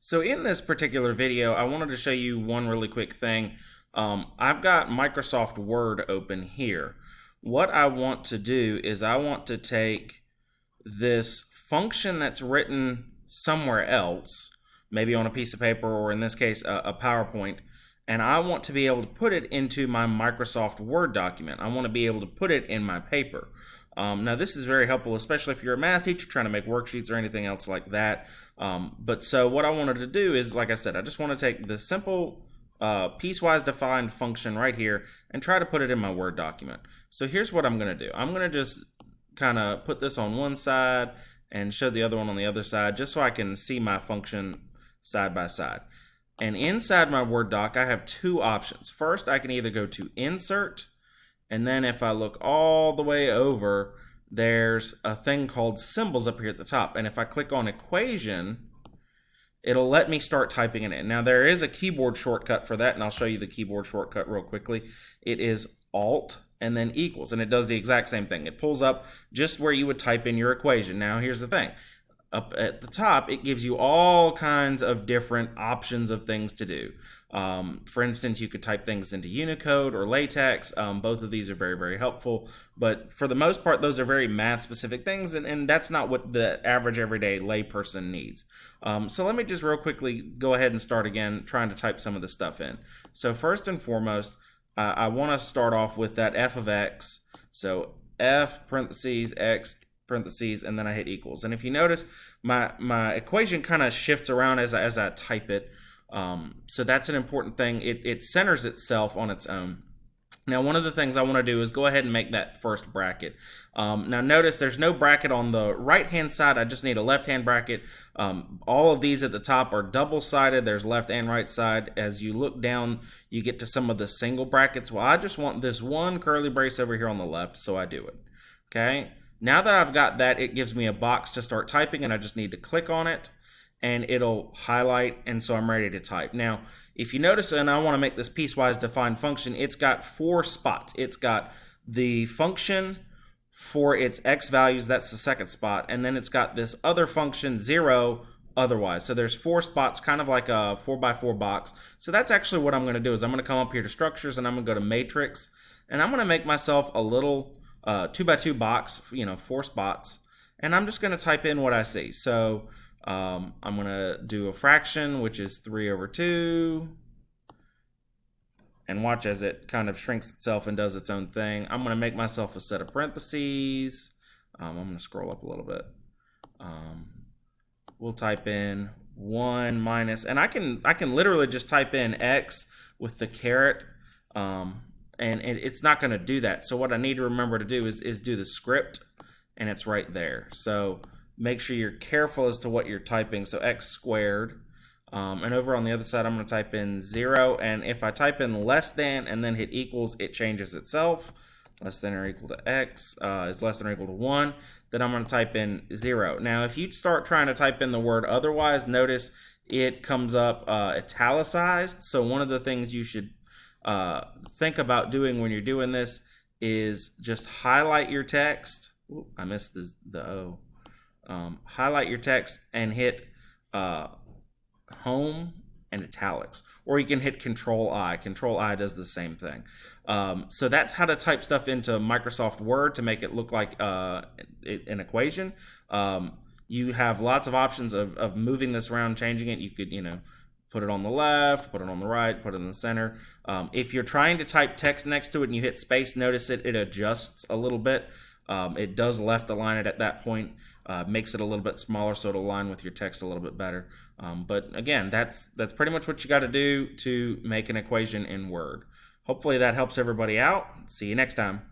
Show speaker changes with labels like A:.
A: So in this particular video, I wanted to show you one really quick thing. I've got Microsoft Word open here. What I want to do is I want to take this function that's written somewhere else, maybe on a piece of paper or in this case a PowerPoint, and I want to be able to put it into my Microsoft Word document. I want to be able to put it in my paper. Now this is very helpful, especially if you're a math teacher trying to make worksheets or anything else like that. But so what I wanted to do is, like I said, I just want to take this simple piecewise defined function right here and try to put it in my Word document. So here's what I'm going to do. I'm going to just kind of put this on one side and show the other one on the other side just so I can see my function side by side. And inside my Word doc, I have two options. First, I can either go to Insert, and then if I look all the way over, there's a thing called Symbols up here at the top. And if I click on Equation, it'll let me start typing it in. Now, there is a keyboard shortcut for that, and I'll show you the keyboard shortcut real quickly. It is Alt and then equals, and it does the exact same thing. It pulls up just where you would type in your equation. Now, here's the thing. Up at the top, it gives you all kinds of different options of things to do. For instance, you could type things into Unicode or LaTeX. Both of these are very, very helpful. But for the most part, those are very math-specific things, and that's not what the average everyday layperson needs. So let me just real quickly go ahead and start again trying to type some of this stuff in. So first and foremost, I want to start off with that f of x. So f parentheses x parentheses, and then I hit equals. And if you notice, my equation kind of shifts around as I type it. So that's an important thing. It centers itself on its own. Now, one of the things I want to do is go ahead and make that first bracket. Now, notice there's no bracket on the right-hand side. I just need a left-hand bracket. All of these at the top are double-sided. There's left and right side. As you look down, you get to some of the single brackets. Well, I just want this one curly brace over here on the left, so I do it. Okay? Now that I've got that, it gives me a box to start typing, and I just need to click on it, and it'll highlight, and so I'm ready to type. Now, if you notice, and I want to make this piecewise defined function, it's got 4 spots. It's got the function for its x values, that's the second spot, and then it's got this other function, 0, otherwise. So there's 4 spots, kind of like a 4x4 box. So that's actually what I'm going to do is I'm going to come up here to Structures, and I'm going to go to Matrix, and I'm going to make myself a little 2x2 box, 4 spots, and I'm just going to type in what I see. So I'm going to do a fraction, which is 3 over 2, and watch as it kind of shrinks itself and does its own thing. I'm going to make myself a set of parentheses. I'm going to scroll up a little bit. We'll type in 1 minus, and I can literally just type in x with the caret, and it's not going to do that. So what I need to remember to do is do the script, and it's right there. So make sure you're careful as to what you're typing. So x squared, and over on the other side, I'm going to type in 0, and if I type in less than and then hit equals, it changes itself. Less than or equal to x is less than or equal to 1. Then I'm going to type in 0. Now, if you start trying to type in the word otherwise, notice it comes up italicized. So one of the things you should think about doing when you're doing this is just highlight your text. Ooh, I missed the O. Highlight your text and hit home and italics, or you can hit Control I. Control I does the same thing. So that's how to type stuff into Microsoft Word to make it look like an equation. You have lots of options of moving this around, changing it. You could, put it on the left, put it on the right, put it in the center. If you're trying to type text next to it and you hit space, notice it adjusts a little bit. It does left align it at that point, makes it a little bit smaller so it'll align with your text a little bit better. But again, that's pretty much what you got to do to make an equation in Word. Hopefully that helps everybody out. See you next time.